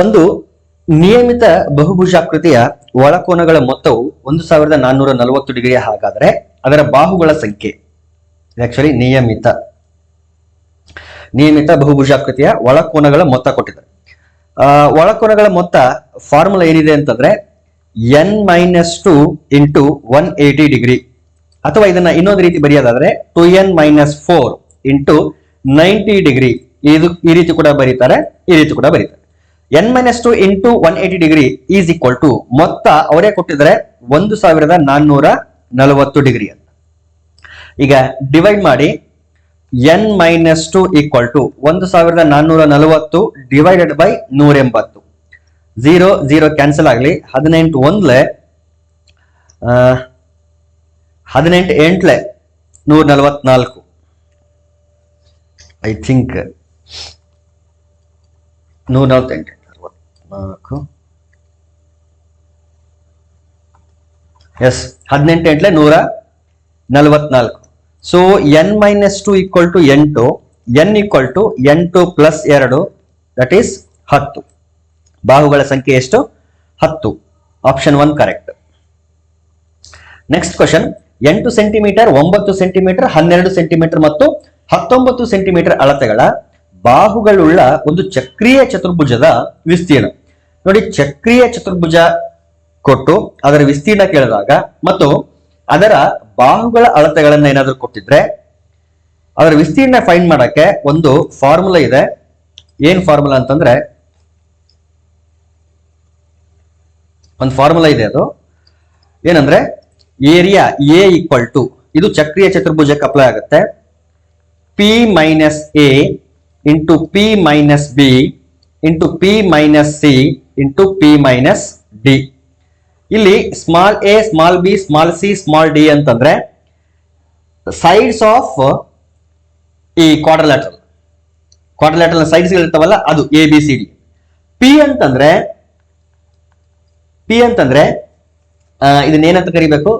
ಒಂದು ನಿಯಮಿತ ಬಹುಭುಜಾಕೃತಿಯ ಒಳಕೋನಗಳ ಮೊತ್ತವು 1440 ಡಿಗ್ರಿ ಹಾಗಾದರೆ ಅದರ ಬಾಹುಗಳ ಸಂಖ್ಯೆ ಆಕ್ಚುಲಿ ನಿಯಮಿತ ಬಹುಭುಜಾಕೃತಿಯ ಒಳಕೋನಗಳ ಮೊತ್ತ ಕೊಟ್ಟಿದ್ದಾರೆ. ಒಳಕೋನಗಳ ಮೊತ್ತ ಫಾರ್ಮುಲಾ ಏನಿದೆ ಅಂತಂದ್ರೆ n-2 ಇಂಟು 180 ಡಿಗ್ರಿ, ಅಥವಾ ಇದನ್ನ ಇನ್ನೊಂದು ರೀತಿ ಬರೆಯೋದಾದ್ರೆ 2n-4 ಇಂಟು 90 ಡಿಗ್ರಿ. ಈ ರೀತಿ ಕೂಡ ಬರೀತಾರೆ, ಈ ರೀತಿ ಕೂಡ ಬರೀತಾರೆ. n-2 into 180 degree is equal to ಮೊತ್ತ ಅವರೇ ಕೊಟ್ಟಿದ್ರೆ 1440 ಡಿಗ್ರಿ ಅಂತ. ಈಗ ಡಿವೈಡ್ ಮಾಡಿ n-2 equal to 1440 divided by 180. 0 0 cancel ಆಗಲಿ. 18 1 18 8 144. I think 148 is 18 8 144. So n-2 equal to 8, n equal to 8 plus 2 that is 10. ಬಾಹುಗಳ ಸಂಖ್ಯೆ ಎಷ್ಟು? 10. Option 1 correct. Next question, 8 centimetre, 9 centimetre, 12 centimetre ಮತ್ತು 19 ಸೆಂಟಿಮೀಟರ್ ಅಳತೆಗಳ ಬಾಹುಗಳುಳ್ಳ ಒಂದು ಚಕ್ರೀಯ ಚತುರ್ಭುಜದ ವಿಸ್ತೀರ್ಣ. ನೋಡಿ, ಚಕ್ರೀಯ ಚತುರ್ಭುಜ ಕೊಟ್ಟು ಅದರ ವಿಸ್ತೀರ್ಣ ಕೇಳಿದಾಗ ಮತ್ತು ಅದರ ಬಾಹುಗಳ ಅಳತೆಗಳನ್ನ ಏನಾದರೂ ಕೊಟ್ಟಿದ್ರೆ ಅದರ ವಿಸ್ತೀರ್ಣ ಫೈಂಡ್ ಮಾಡಕ್ಕೆ ಒಂದು ಫಾರ್ಮುಲಾ ಇದೆ. ಏನ್ ಫಾರ್ಮುಲಾ ಅಂತಂದ್ರೆ, ಒಂದು ಫಾರ್ಮುಲಾ ಇದೆ. ಅದು ಏನಂದ್ರೆ ಏರಿಯಾ ಎ ಈಕ್ವಲ್ ಟು, ಇದು ಚಕ್ರೀಯ ಚತುರ್ಭುಜಕ್ಕೆ ಅಪ್ಲೈ ಆಗುತ್ತೆ, P minus A into P minus B into P minus C into P minus D. ಇಲ್ಲಿ small A, small B, small C, small D ಅಂತಂದ್ರೆ ಸೈಡ್ಸ್ ಆಫ್ ಈ ಕ್ವಾಡ್ರಿಲ್ಯಾಟರಲ್ ಸೈಡ್ಸ್ ಇರ್ತಾವಲ್ಲ, ಅದು A B C D. P ಅಂತಂದ್ರೆ ಇದನ್ನೇನಂತ ಕರಿಬೇಕು?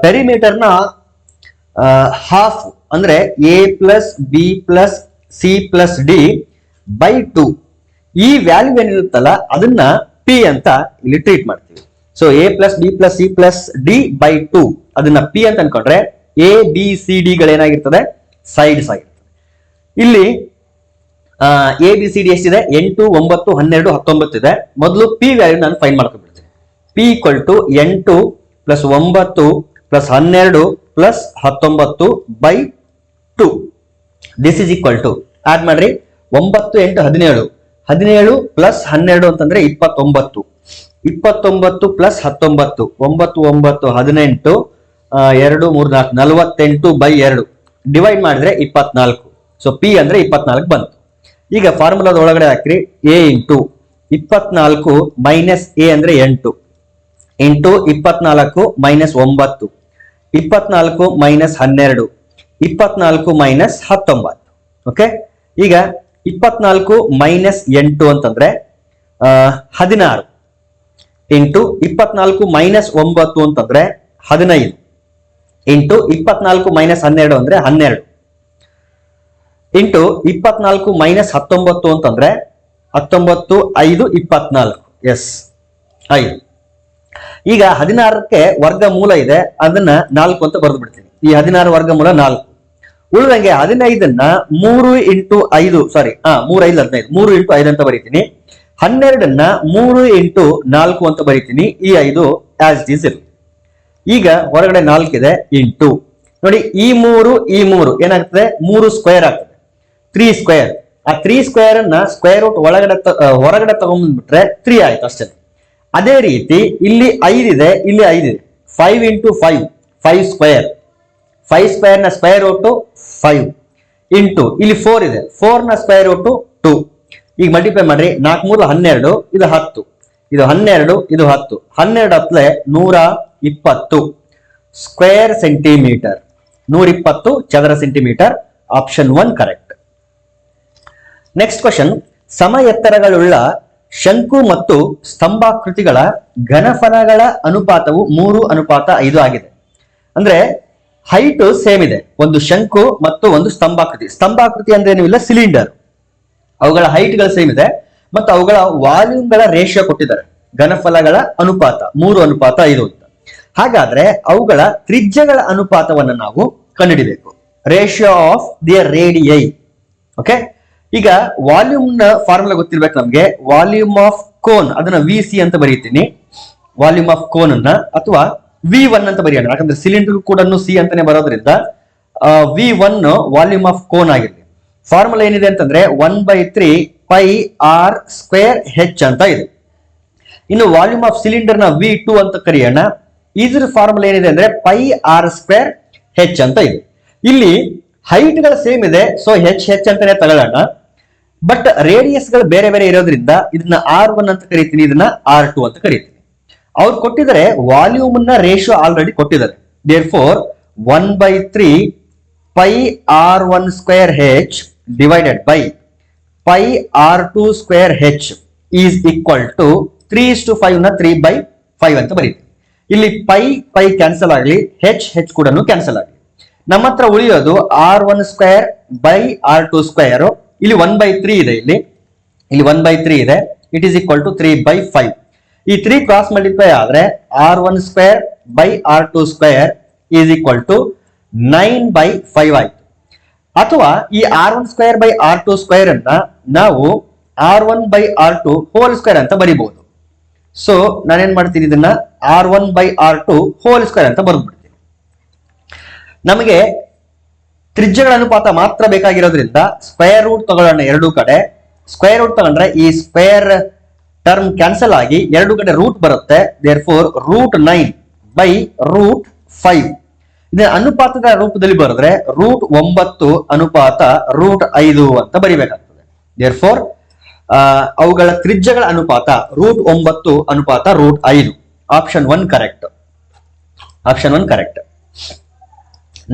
ಪೆರಿಮೀಟರ್ನ half ಅಂದ್ರೆ A plus B plus C plus D by 2. ಈ ವ್ಯಾಲ್ಯೂ ಏನಿರುತ್ತಲ್ಲ ಅದನ್ನ ಪಿ ಅಂತ ಇಲ್ಲಿ ಟ್ರೀಟ್ ಮಾಡ್ತೀವಿ. So A plus B plus C plus D by 2 ಅದನ್ನ ಪಿ ಅಂತ ಅನ್ಕೊಂಡ್ರೆ ಎ ಬಿ ಸಿ ಡಿ ಗಳೇನಾಗಿರ್ತದೆ? ಸೈಡ್ಸ್ ಆಗಿರ್ತದೆ. ಇಲ್ಲಿ ಎ ಬಿ ಸಿ ಡಿ ಎಷ್ಟಿದೆ? 8 9 12 19 ಇದೆ. ಮೊದಲು ಪಿ ವ್ಯಾಲ್ಯೂ ನಾನು ಫೈಂಡ್ ಮಾಡ್ಕೊಂಡ್ಬಿಡ್ತೀನಿ. P equal to 8 plus 9 plus 12 plus 19 by 2. This is equal to, add ಮಾಡ್ರಿ, 9 8 17, 17 ಪ್ಲಸ್ 12 ಅಂತಂದ್ರೆ 29, 29 ಪ್ಲಸ್ 19, 9 9 18, 2 3 4 48 ಬೈ 2 ಡಿವೈಡ್ ಮಾಡಿದ್ರೆ 24. ಸೊ ಪಿ ಅಂದ್ರೆ 24 ಬಂತು. ಈಗ ಫಾರ್ಮುಲಾದ ಒಳಗಡೆ ಹಾಕ್ರಿ, ಎ ಇಂಟು 24 ಮೈನಸ್ ಎ ಅಂದ್ರೆ 8 into 24 minus 9, 24 minus 12, 24 minus 19. Okay, ಈಗ 24 ಮೈನಸ್ 8 ಅಂತಂದ್ರೆ 16 ಇಂಟು 24 ಮೈನಸ್ 9 ಅಂತಂದ್ರೆ 15 ಇಂಟು 24 ಮೈನಸ್ 12 ಅಂದ್ರೆ 12 ಇಂಟು 24 ಮೈನಸ್ 19 ಅಂತಂದ್ರೆ 19 5 24. ಎಸ್ 5. ಈಗ 16ಕ್ಕೆ ವರ್ಗಮೂಲ ಇದೆ, ಅದನ್ನ 4 ಅಂತ ಬರೆದು ಬಿಡ್ತೀನಿ. ಈ 16 ವರ್ಗಮೂಲ 4. ಉಳಿದಂಗೆ 15ನ್ನ 3 ಇಂಟು 5 ಸಾರಿ 3 5 15, 3 ಇಂಟು 5 ಅಂತ ಬರೀತೀನಿ. 12ನ್ನ 3 ಇಂಟು 4 ಅಂತ ಬರೀತೀನಿ. ಈ 5 ಆಸ್ ಇಟ್ ಈಸ್ ಇರಲಿ. ಈಗ ಹೊರಗಡೆ 4 ಇದೆ ಇಂಟು, ನೋಡಿ ಈ 3 ಏನಾಗ್ತದೆ? 3 ಸ್ಕ್ವೇರ್ ಆಗ್ತದೆ, 3 ಸ್ಕ್ವೇರ್. ಆ 3 ಸ್ಕ್ವೇರ್ ಅನ್ನ ಸ್ಕ್ವೇರ್ ರೂಟ್ ಹೊರಗಡೆ ತಗೊಂಡ್ಬಿಟ್ರೆ 3 ಆಯ್ತು ಅಷ್ಟೇ. ಅದೇ ರೀತಿ ಇಲ್ಲಿ 5 ಇದೆ, ಇಲ್ಲಿ 5 ಇದೆ. 5 ಇಂಟು 5 ಸ್ಕ್ವೇರ್, 5 ಸ್ಕ್ವೇರ್ ನ ಸ್ಕ್ವೇರ್ ರೂಟ್ 5 ಇಂಟು ಇಲ್ಲಿ 4 ಇದೆ, 4 ನ ಸ್ಕ್ವೇರ್ ರೂಟ್ 2. ಈಗ ಮಲ್ಟಿಪ್ಲೈ ಮಾಡ್ರಿ, 4 3 12, ಇದು 10, ಇದು 12, ಇದು 10, 12 ಹತ್ತಲೆ 120 ಸ್ಕ್ವೇರ್ ಸೆಂಟಿಮೀಟರ್, 120 ಚದರ centimetre. Option 1 correct. Next question, ಸಮ ಎತ್ತರಗಳುಳ್ಳ ಶಂಕು ಮತ್ತು ಸ್ತಂಭಾಕೃತಿಗಳ ಘನಫಲಗಳ ಅನುಪಾತವು 3:5 ಆಗಿದೆ. ಅಂದ್ರೆ ಹೈಟ್ ಸೇಮ್ ಇದೆ, ಒಂದು ಶಂಕು ಮತ್ತು ಒಂದು ಸ್ತಂಭಾಕೃತಿ. ಸ್ತಂಭಾಕೃತಿ ಅಂದ್ರೆ ಏನಿಲ್ಲ, ಸಿಲಿಂಡರ್. ಅವುಗಳ ಹೈಟ್ ಗಳು ಸೇಮ್ ಇದೆ, ಮತ್ತು ಅವುಗಳ ವಾಲ್ಯೂಮ್ಗಳ ರೇಷಿಯೋ ಕೊಟ್ಟಿದ್ದಾರೆ. ಘನಫಲಗಳ ಅನುಪಾತ 3:5 ಅಂತ. ಹಾಗಾದ್ರೆ ಅವುಗಳ ತ್ರಿಜ್ಯಗಳ ಅನುಪಾತವನ್ನು ನಾವು ಕಂಡುಹಿಡಿಬೇಕು. Ratio of their radii. Okay, ಈಗ ವಾಲ್ಯೂಮ್ ನ ಫಾರ್ಮುಲಾ ಗೊತ್ತಿರ್ಬೇಕು ನಮ್ಗೆ. ವಾಲ್ಯೂಮ್ ಆಫ್ ಕೋನ್ ಅದನ್ನ VC ಅಂತ ಬರೀತೀನಿ. ವಾಲ್ಯೂಮ್ ಆಫ್ ಕೋನ್ ಅನ್ನ ಅಥವಾ V1 ಅಂತ ಬರೆಯೋಣ. ಯಾಕಂದ್ರೆ ಸಿಲಿಂಡರ್ ಕೂಡ C ಅಂತಾನೆ ಬರೋದ್ರಿಂದ V1 ವಾಲ್ಯೂಮ್ ಆಫ್ ಕೋನ್ ಆಗಿರ್ಲಿ. ಫಾರ್ಮುಲಾ ಏನಿದೆ ಅಂತಂದ್ರೆ 1/3 πr²h ಅಂತ ಇದೆ. ಇನ್ನು ವಾಲ್ಯೂಮ್ ಆಫ್ ಸಿಲಿಂಡರ್ ನ V2 ಅಂತ ಕರೆಯೋಣ. ಇದ್ರ ಫಾರ್ಮುಲಾ ಏನಿದೆ ಅಂದ್ರೆ πr²h ಅಂತ ಇದೆ. ಇಲ್ಲಿ ಹೈಟ್ ಗಳು ಸೇಮ್ ಇದೆ, ಸೊ H ಅಂತಾನೆ ತಗೊಳ್ಳೋಣ. ಬಟ್ ರೇಡಿಯಸ್ ಗಳು ಬೇರೆ ಬೇರೆ ಇರೋದ್ರಿಂದ ಇದನ್ನ R1 ಅಂತ ಕರಿತೀನಿ, ಇದನ್ನ R2 ಅಂತ ಕರಿತೀನಿ. ಅವ್ರು ಕೊಟ್ಟಿದ್ದಾರೆ ವಾಲ್ಯೂಮ್ ನ ರೇಷಿಯೋ ಆಲ್ರೆಡಿ ಕೊಟ್ಟಿದ್ದಾರೆ. Therefore 1/3 πr1²h divided by πr2²h is equal to 3:5 ನ 3/5 ಅಂತ ಬರೀತೀವಿ. ಇಲ್ಲಿ ಪೈ ಕ್ಯಾನ್ಸಲ್ ಆಗಲಿ, H ಕೂಡ ಕ್ಯಾನ್ಸಲ್ ಆಗಲಿ. ನಮ್ಮ ಹತ್ರ ಉಳಿಯೋದು R1² ಇಲ್ಲಿ 1/3 ಇದೆ, ಇಲ್ಲಿ 1/3 ಇದೆ. It is equal to 3/5. ಈ 3 ಕ್ರಾಸ್ ಮಲ್ಟಿಪ್ಲೈ ಆದ್ರೆ R1²R2² ಈಸ್ ಈಕ್ವಲ್ ಟು 9/5 ಆಯ್ತು. ಅಥವಾ ಈ R1²R2² ಅನ್ನ ನಾವು R1/R2² ಅಂತ ಬರಿಬಹುದು. ಸೊ ನಾನೇನ್ ಮಾಡ್ತೀನಿ, ಇದನ್ನ R1/R2² ಅಂತ ಬರೆದ್ಬಿಡ್ತೀನಿ. ನಮಗೆ ತ್ರಿಜ್ಯಗಳ ಅನುಪಾತ ಮಾತ್ರ ಬೇಕಾಗಿರೋದ್ರಿಂದ ಸ್ಕ್ವೇರ್ ರೂಟ್ ತಗೊಳ್ಳೋಣ. ಎರಡೂ ಕಡೆ ಸ್ಕ್ವೇರ್ ರೂಟ್ ತಗೊಂಡ್ರೆ ಈ ಸ್ಕ್ವೇರ್ ಟರ್ಮ್ ಕ್ಯಾನ್ಸಲ್ ಆಗಿ ಎರಡು ಕಡೆ ರೂಟ್ ಬರುತ್ತೆ. ದೇರ್ಫೋರ್ √9/√5 ಇದನ್ನ ಅನುಪಾತದ ರೂಪದಲ್ಲಿ ಬರೆದ್ರೆ √9/5 ಅಂತ ಬರಿಬೇಕಾಗ್ತದೆ. ದೇರ್ಫೋರ್ ಅವುಗಳ ತ್ರಿಜ್ಯಗಳ ಅನುಪಾತ √9/5. Option 1 correct. Option 1 correct.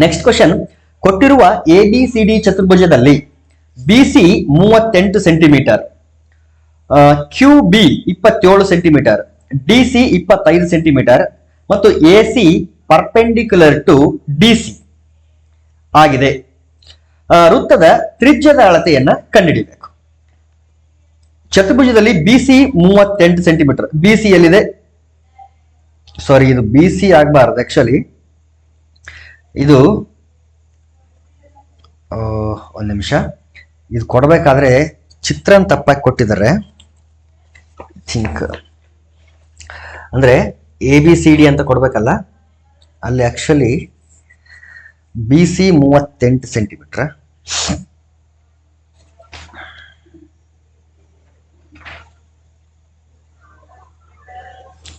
Next question. ಕೊಟ್ಟಿರುವ ABCD ಚತುರ್ಭುಜದಲ್ಲಿ BC 38 centimetre, QB 27 centimetre, DC 25 centimetre ಮತ್ತು AC ಪರ್ಪೆಂಡಿಕ್ಯುಲರ್ ಟು DC ಆಗಿದೆ. ವೃತ್ತದ ತ್ರಿಜ್ಯದ ಅಳತೆಯನ್ನ ಕಂಡುಹಿಡಿಯಬೇಕು. ಚತುರ್ಭುಜದಲ್ಲಿ BC 38 ಸೆಂಟಿಮೀಟರ್. BC ಎಲ್ಲಿದೆ? ಸಾರಿ, ಇದು BC ಆಗಬಾರ್ದು ಆಕ್ಚುಲಿ. ಇದು ಒಂದ್ ನಿಮಿಷ, ಇದು ಕೊಡ್ಬೇಕಾದ್ರೆ ಚಿತ್ರನ ತಪ್ಪಾಗಿ ಕೊಟ್ಟಿದ್ದಾರೆ. ಥಿಂಕ್ ಅಂದ್ರೆ ABCD ಅಂತ ಕೊಡ್ಬೇಕಲ್ಲ, ಅಲ್ಲಿ ಆಕ್ಚುಲಿ BC 38 ಸೆಂಟಿಮೀಟರ್.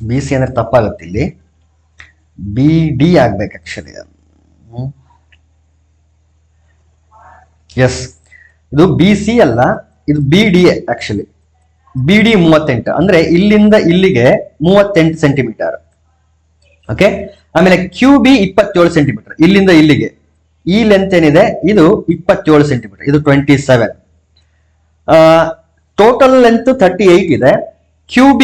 BC ಅಂದ್ರೆ ತಪ್ಪಾಗುತ್ತೆ, ಇಲ್ಲಿ BD ಆಗ್ಬೇಕು ಆಕ್ಚುಲಿ. ಎಸ್, ಇದು BC ಅಲ್ಲ, ಇದು BD ಆಕ್ಚುಲಿ. BD 38 ಅಂದ್ರೆ ಇಲ್ಲಿಂದ ಇಲ್ಲಿಗೆ 38 ಸೆಂಟಿಮೀಟರ್. ಓಕೆ, ಆಮೇಲೆ QB 27 ಸೆಂಟಿಮೀಟರ್. ಇಲ್ಲಿಂದ ಇಲ್ಲಿಗೆ ಈ ಲೆಂತ್ ಏನಿದೆ ಇದು 27 ಸೆಂಟಿಮೀಟರ್, ಇದು 27. ಟೋಟಲ್ ಲೆಂತ್ 38 ಇದೆ. QB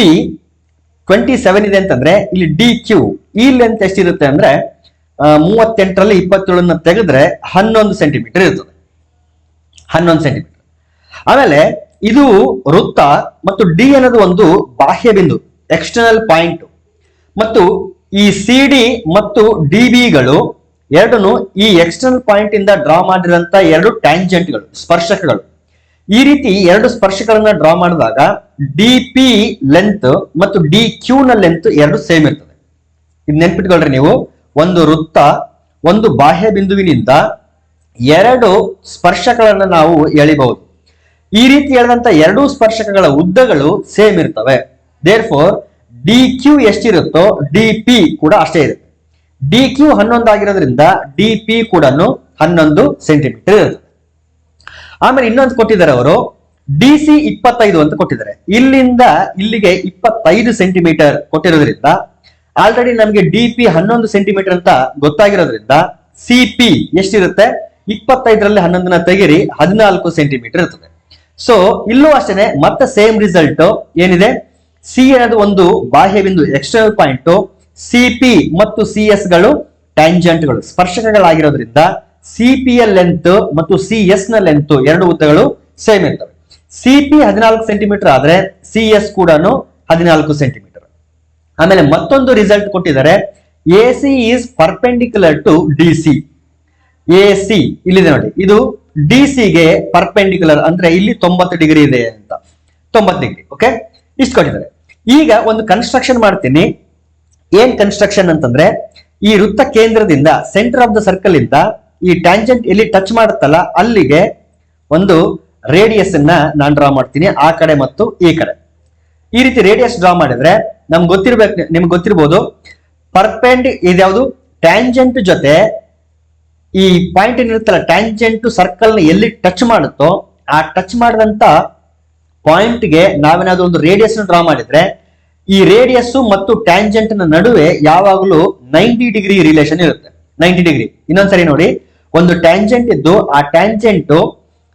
27 ಇದೆ ಅಂತಂದ್ರೆ ಇಲ್ಲಿ DQ ಈ ಲೆಂತ್ ಎಷ್ಟಿರುತ್ತೆ ಅಂದ್ರೆ 38ರಲ್ಲಿ 27 ತೆಗೆದ್ರೆ 11 ಸೆಂಟಿಮೀಟರ್ ಇರ್ತದೆ. 11 ಸೆಂಟಿಮೀಟರ್. ಆಮೇಲೆ ಇದು ವೃತ್ತ ಮತ್ತು D ಅನ್ನೋದು ಒಂದು ಬಾಹ್ಯ ಬಿಂದು, ಎಕ್ಸ್ಟರ್ನಲ್ ಪಾಯಿಂಟ್. ಮತ್ತು ಈ CD ಮತ್ತು DBಗಳು ಎರಡನ್ನು ಈ ಎಕ್ಸ್ಟರ್ನಲ್ ಪಾಯಿಂಟ್ ಇಂದ ಡ್ರಾ ಮಾಡಿರಂತ ಎರಡು ಟ್ಯಾಂಜೆಂಟ್ಗಳು, ಸ್ಪರ್ಶಕಗಳು. ಈ ರೀತಿ ಎರಡು ಸ್ಪರ್ಶಕಗಳನ್ನ ಡ್ರಾ ಮಾಡಿದಾಗ DP ಲೆಂತ್ ಮತ್ತು DQ ನ ಲೆಂತ್ ಎರಡು ಸೇಮ್ ಇರ್ತದೆ. ಇದು ನೆನ್ಪಿಟ್ಕೊಳ್ರಿ ನೀವು. ಒಂದು ವೃತ್ತ, ಒಂದು ಬಾಹ್ಯ ಬಿಂದುವಿನಿಂದ ಎರಡು ಸ್ಪರ್ಶಕಗಳನ್ನ ನಾವು ಎಳಿಬಹುದು. ಈ ರೀತಿ ಎಳೆದಂತ ಎರಡು ಸ್ಪರ್ಶಕಗಳ ಉದ್ದಗಳು ಸೇಮ್ ಇರ್ತವೆ. ದೇರ್ಫೋರ್ DQ ಎಷ್ಟಿರುತ್ತೋ DP ಕೂಡ ಅಷ್ಟೇ ಇರುತ್ತೆ. DQ 11 ಆಗಿರೋದ್ರಿಂದ DP ಕೂಡ 11 ಸೆಂಟಿಮೀಟರ್ ಇರುತ್ತೆ. ಆಮೇಲೆ ಇನ್ನೊಂದು ಕೊಟ್ಟಿದ್ದಾರೆ ಅವರು, DC 25 ಅಂತ ಕೊಟ್ಟಿದ್ದಾರೆ. ಇಲ್ಲಿಂದ ಇಲ್ಲಿಗೆ 25 ಸೆಂಟಿಮೀಟರ್ ಕೊಟ್ಟಿರೋದ್ರಿಂದ ಆಲ್ರೆಡಿ ನಮಗೆ DP 11 ಸೆಂಟಿಮೀಟರ್ ಅಂತ ಗೊತ್ತಾಗಿರೋದ್ರಿಂದ CP ಎಷ್ಟಿರುತ್ತೆ, 25ರಲ್ಲಿ 11ನ ತೆಗಿರಿ, 14 ಸೆಂಟಿಮೀಟರ್ ಇರ್ತದೆ. ಸೊ ಇಲ್ಲೂ ಅಷ್ಟೇನೆ ಮತ್ತೆ ಸೇಮ್ ರಿಸಲ್ಟ್ ಏನಿದೆ. C ಅನ್ನೋದು ಒಂದು ಬಾಹ್ಯ ಬಿಂದು, ಎಕ್ಸ್ಟರ್ನಲ್ ಪಾಯಿಂಟ್. CP ಮತ್ತು CS ಗಳು ಟ್ಯಾಂಜೆಂಟ್ಗಳು, ಸ್ಪರ್ಶಕಗಳಾಗಿರೋದ್ರಿಂದ CP ಯ ಲೆಂತ್ ಮತ್ತು CS ನ ಲೆಂತ್ ಎರಡು ಉದ್ದಗಳು ಸೇಮ್ ಇರ್ತವೆ. CP 14 ಸೆಂಟಿಮೀಟರ್ ಆದ್ರೆ CS ಕೂಡ 14 ಸೆಂಟಿಮೀಟರ್. ಆಮೇಲೆ ಮತ್ತೊಂದು ರಿಸಲ್ಟ್ ಕೊಟ್ಟಿದ್ದಾರೆ, AC is perpendicular to DC. AC ಇಲ್ಲಿದೆ ನೋಡಿ, ಇದು DC ಗೆ ಪರ್ಪೆಂಡಿಕ್ಯುಲರ್ ಅಂದ್ರೆ ಇಲ್ಲಿ 90 ಡಿಗ್ರಿ ಇದೆ ಅಂತ, 90 ಡಿಗ್ರಿ. ಓಕೆ, ಇಷ್ಟು ಕೊಟ್ಟಿದ್ದಾರೆ. ಈಗ ಒಂದು ಕನ್ಸ್ಟ್ರಕ್ಷನ್ ಮಾಡ್ತೀನಿ. ಏನ್ ಕನ್ಸ್ಟ್ರಕ್ಷನ್ ಅಂತಂದ್ರೆ, ಈ ವೃತ್ತ ಕೇಂದ್ರದಿಂದ ಸೆಂಟರ್ ಆಫ್ ದ ಸರ್ಕಲ್ ಇಂದ ಈ ಟ್ಯಾಂಜೆಂಟ್ ಎಲ್ಲಿ ಟಚ್ ಮಾಡುತ್ತಲ್ಲ ಅಲ್ಲಿಗೆ ಒಂದು ರೇಡಿಯಸ್ ಅನ್ನ ನಾನು ಡ್ರಾ ಮಾಡ್ತೀನಿ, ಆ ಕಡೆ ಮತ್ತು ಈ ಕಡೆ. ಈ ರೀತಿ ರೇಡಿಯಸ್ ಡ್ರಾ ಮಾಡಿದ್ರೆ ನಿಮ್ಗೆ ಗೊತ್ತಿರ್ಬೋದು, ಇದ್ಯಾವುದು ಟ್ಯಾಂಜೆಂಟ್ ಜೊತೆ ಈ ಪಾಯಿಂಟ್ ಏನಿರುತ್ತಲ್ಲ, ಟ್ಯಾಂಜೆಂಟ್ ಸರ್ಕಲ್ ನ ಎಲ್ಲಿ ಟಚ್ ಮಾಡುತ್ತೋ ಆ ಟಚ್ ಮಾಡಿದಂತ ಪಾಯಿಂಟ್ ಗೆ ನಾವೇನಾದ್ರೂ ಒಂದು ರೇಡಿಯಸ್ ಡ್ರಾ ಮಾಡಿದ್ರೆ ಈ ರೇಡಿಯಸ್ ಮತ್ತು ಟ್ಯಾಂಜೆಂಟ್ ನ ನಡುವೆ ಯಾವಾಗಲೂ 90 ಡಿಗ್ರಿ ರಿಲೇಷನ್ ಇರುತ್ತೆ. 90 ಡಿಗ್ರಿ. ಇನ್ನೊಂದ್ಸರಿ ನೋಡಿ, ಒಂದು ಟ್ಯಾಂಜೆಂಟ್ ಇದ್ದು ಆ ಟ್ಯಾಂಜೆಂಟ್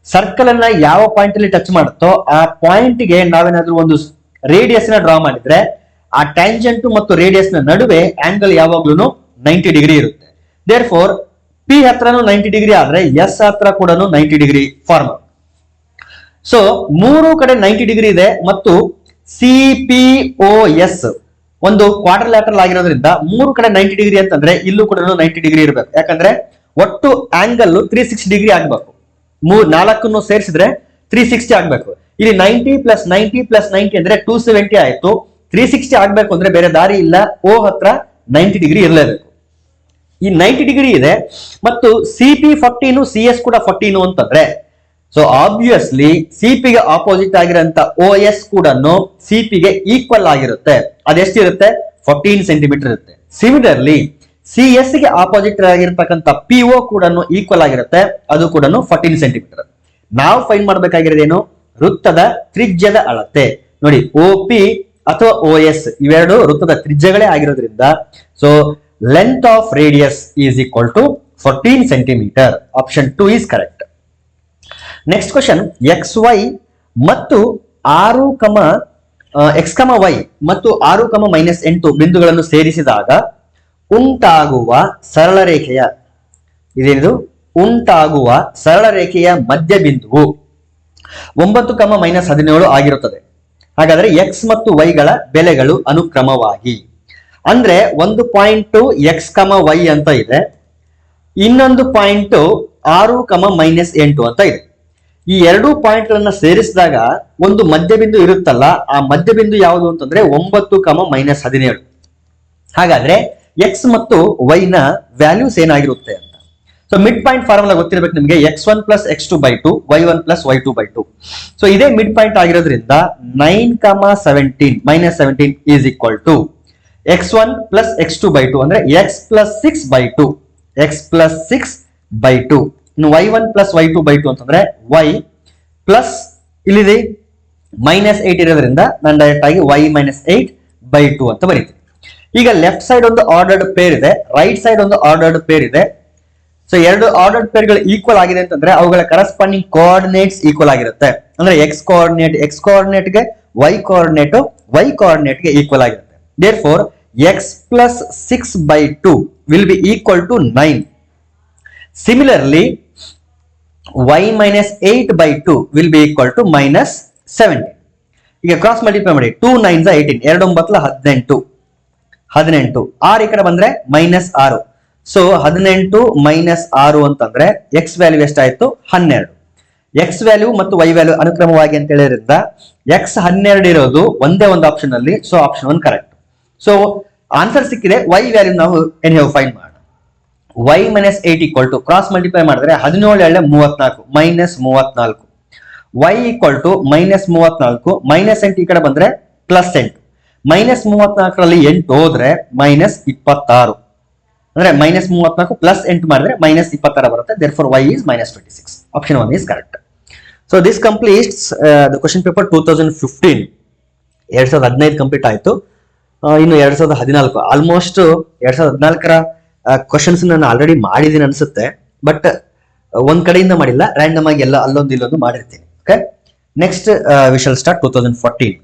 ಸರ್ಕಲ್ ಅನ್ನ ಯಾವ ಪಾಯಿಂಟ್ ಅಲ್ಲಿ ಟಚ್ ಮಾಡುತ್ತೋ ಆ ಪಾಯಿಂಟ್ ಗೆ ನಾವೇನಾದ್ರೂ ಒಂದು ರೇಡಿಯಸ್ ನ ಡ್ರಾ ಮಾಡಿದ್ರೆ ಆ ಟ್ಯಾಂಜೆಂಟ್ ಮತ್ತು ರೇಡಿಯಸ್ ನ ನಡುವೆ ಆಂಗಲ್ ಯಾವಾಗ್ಲೂ 90 ಡಿಗ್ರಿ ಇರುತ್ತೆ. ದೇರ್ ಫೋರ್ P ಹತ್ರನು 90 ಡಿಗ್ರಿ ಆದ್ರೆ S ಹತ್ರ ಕೂಡ 90 ಡಿಗ್ರಿ ಫಾರ್ಮರ್. ಸೊ ಮೂರು ಕಡೆ 90 ಡಿಗ್ರಿ ಇದೆ ಮತ್ತು CPOS ಒಂದು ಕ್ವಾಡ್ರಿಲ್ಯಾಟರಲ್ ಆಗಿರೋದ್ರಿಂದ ಮೂರು ಕಡೆ 90 ಡಿಗ್ರಿ ಅಂತಂದ್ರೆ ಇಲ್ಲೂ ಕೂಡ 90 ಡಿಗ್ರಿ ಇರಬೇಕು. ಯಾಕಂದ್ರೆ ಒಟ್ಟು ಆಂಗಲ್ 360 ಡಿಗ್ರಿ ಆಗ್ಬೇಕು. ನಾಲ್ಕನ್ನು ಸೇರಿಸಿದ್ರೆ 360 ಆಗ್ಬೇಕು. ಇಲ್ಲಿ 90 ಪ್ಲಸ್ 90 ಪ್ಲಸ್ 90 ಅಂದ್ರೆ 270 ಆಯ್ತು. 360 ಆಗ್ಬೇಕು ಅಂದ್ರೆ ಬೇರೆ ದಾರಿ ಇಲ್ಲ, O ಹತ್ರ 90 ಡಿಗ್ರಿ ಇರಲೇಬೇಕು. ಈ 90 ಡಿಗ್ರಿ ಇದೆ ಮತ್ತು CP 14 CS ಕೂಡ 14 ಅಂತಂದ್ರೆ, ಸೊ ಆಬ್ವಿಯಸ್ಲಿ CP ಗೆ ಆಪೋಸಿಟ್ ಆಗಿರೋಂತ OS ಕೂಡ CP ಗೆ ಈಕ್ವಲ್ ಆಗಿರುತ್ತೆ. ಅದೆಷ್ಟಿರುತ್ತೆ? 14 ಸೆಂಟಿಮೀಟರ್ ಇರುತ್ತೆ. ಸಿಮಿಲರ್ಲಿ CS ಗೆ ಆಪೋಸಿಟ್ ಆಗಿರತಕ್ಕಂತ PO ಕೂಡ ಈಕ್ವಲ್ ಆಗಿರುತ್ತೆ, ಅದು ಕೂಡ 14 ಸೆಂಟಿಮೀಟರ್. ನಾವು ಫೈಂಡ್ ಮಾಡ್ಬೇಕಾಗಿರೋದೇನು? ವೃತ್ತದ ತ್ರಿಜ್ಯದ ಅಳತೆ. ನೋಡಿ, OP ಅಥವಾ OS ಇವೆರಡು ವೃತ್ತದ ತ್ರಿಜ್ಯಗಳೇ ಆಗಿರೋದ್ರಿಂದ so length of radius is equal to 14 centimetre. Option 2 is correct. Next question, XY ಮತ್ತು 6, X, Y ಮತ್ತು 6, -8 ಬಿಂದುಗಳನ್ನು ಸೇರಿಸಿದಾಗ ಉಂಟಾಗುವ ಸರಳ ರೇಖೆಯ ಇದೇನಿದು ಉಂಟಾಗುವ ಸರಳ ರೇಖೆಯ ಮಧ್ಯ ಬಿಂದುವು 9, -17 ಆಗಿರುತ್ತದೆ. ಹಾಗಾದ್ರೆ X ಮತ್ತು Y ಗಳ ಬೆಲೆಗಳು ಅನುಕ್ರಮವಾಗಿ, ಅಂದ್ರೆ ಒಂದು ಪಾಯಿಂಟ್ X, Y ಅಂತ ಇದೆ, ಇನ್ನೊಂದು ಪಾಯಿಂಟ್ 6, -8 ಅಂತ ಇದೆ. ಈ ಎರಡು ಪಾಯಿಂಟ್ ಗಳನ್ನ ಸೇರಿಸಿದಾಗ ಒಂದು ಮಧ್ಯಬಿಂದು ಇರುತ್ತಲ್ಲ, ಆ ಮಧ್ಯಬಿಂದು ಯಾವುದು ಅಂತಂದ್ರೆ 9, -17. ಹಾಗಾದ್ರೆ X ಮತ್ತು Y ನ ವ್ಯಾಲ್ಯೂಸ್ ಏನಾಗಿರುತ್ತೆ ಅಂತ. ಸೊ ಮಿಡ್ ಪಾಯಿಂಟ್ ಫಾರ್ಮುಲಾ ಗೊತ್ತಿರಬೇಕು ನಿಮಗೆ, X1 + X2/2 Y1 + Y2/2. So ಇದೇ ಮಿಡ್ ಪಾಯಿಂಟ್ ಆಗಿರೋದ್ರಿಂದ 9, -17 is equal to X1 + X2/2 ಅಂದ್ರೆ X + 6/2, X + 6/2. ಇನ್ನು Y1 + Y2/2 ಅಂತಂದ್ರೆ Y ಪ್ಲಸ್ ಇಲ್ಲಿದೆ -8 ಇರೋದ್ರಿಂದ ನಾನು ಡೈರೆಕ್ಟ್ ಆಗಿ Y - 8/2 ಅಂತ ಬರೀತೀನಿ. ಈಗ ಲೆಫ್ಟ್ ಸೈಡ್ ಒಂದು ಆರ್ಡರ್ಡ್ ಪೇರ್ ಇದೆ, ರೈಟ್ ಸೈಡ್ ಒಂದು ಆರ್ಡರ್ಡ್ ಪೇರ್ ಇದೆ. ಸೊ ಎರಡು ಆರ್ಡರ್ಡ್ ಪೇರ್ಗಳು ಈಕ್ವಲ್ ಆಗಿದೆ ಅಂತಂದ್ರೆ ಅವುಗಳ ಕರೆಸ್ಪಾಂಡಿಂಗ್ ಕೋಆರ್ಡಿನೇಟ್ಸ್ ಈಕ್ವಲ್ ಆಗಿರುತ್ತೆ. ಅಂದ್ರೆ X ಕೋಆರ್ಡಿನೇಟ್ ಗೆ Y ಕೋಆರ್ಡಿನೇಟ್ ಗೆ ಈಕ್ವಲ್ ಆಗಿರುತ್ತೆ. Therefore X + 6/2 will be equal to 9. Similarly, Y - 8/2 will be equal to -17. ಈಗ ಕ್ರಾಸ್ ಮಲ್ಟಿಪ್ಲೈ ಮಾಡಿ, 2 9s 18, 2 9 18, 6 ಈ ಕಡೆ ಬಂದ್ರೆ -6. ಸೊ 18 - 6 ಅಂತಂದ್ರೆ X ವ್ಯಾಲ್ಯೂ ಎಷ್ಟಾಯ್ತು? 12. X ವ್ಯಾಲ್ಯೂ ಮತ್ತು Y ವ್ಯಾಲ್ಯೂ ಅನುಕ್ರಮವಾಗಿ ಅಂತ ಹೇಳಿದ್ರಿಂದ X 12 ಇರೋದು ಒಂದೇ ಒಂದು ಆಪ್ಷನ್ ಅಲ್ಲಿ, so option 1 correct. So answer ಸಿಕ್ಕಿದೆ. Y ವ್ಯಾಲ್ಯೂ ನಾವು ಎನಿಹೌ ಫೈಂಡ್ ಮಾಡೋಣ. Y - 8 equal to cross multiply ಮಾಡಿದ್ರೆ 17 × 34 -34. Y ಈಕ್ವಲ್ ಟು -34 -8 ಈ ಕಡೆ ಬಂದ್ರೆ +8. -34ರಲ್ಲಿ 8 ಹೋದ್ರೆ -26 ಅಂದ್ರೆ -34 + 8 ಮಾಡಿದ್ರೆ -26 ಬರುತ್ತೆ. therefore Y is -26. Option 1 is correct. So this completes the question paper 2015. 2015 complete ಆಯ್ತು. ಇನ್ನು 2014 ಆಲ್ಮೋಸ್ಟ್ 2014ರ ಕ್ವಶನ್ಸ್ ನಾನು ಆಲ್ರೆಡಿ ಮಾಡಿದ್ದೀನಿ ಅನ್ಸುತ್ತೆ, ಬಟ್ ಒಂದ್ ಕಡೆಯಿಂದ ಮಾಡಿಲ್ಲ, ರ್ಯಾಂಡಮ್ ಆಗಿ ಎಲ್ಲ ಅಲ್ಲೊಂದು ಇಲ್ಲೊಂದು ಮಾಡಿರ್ತೀನಿ. Okay, next we shall start 2014.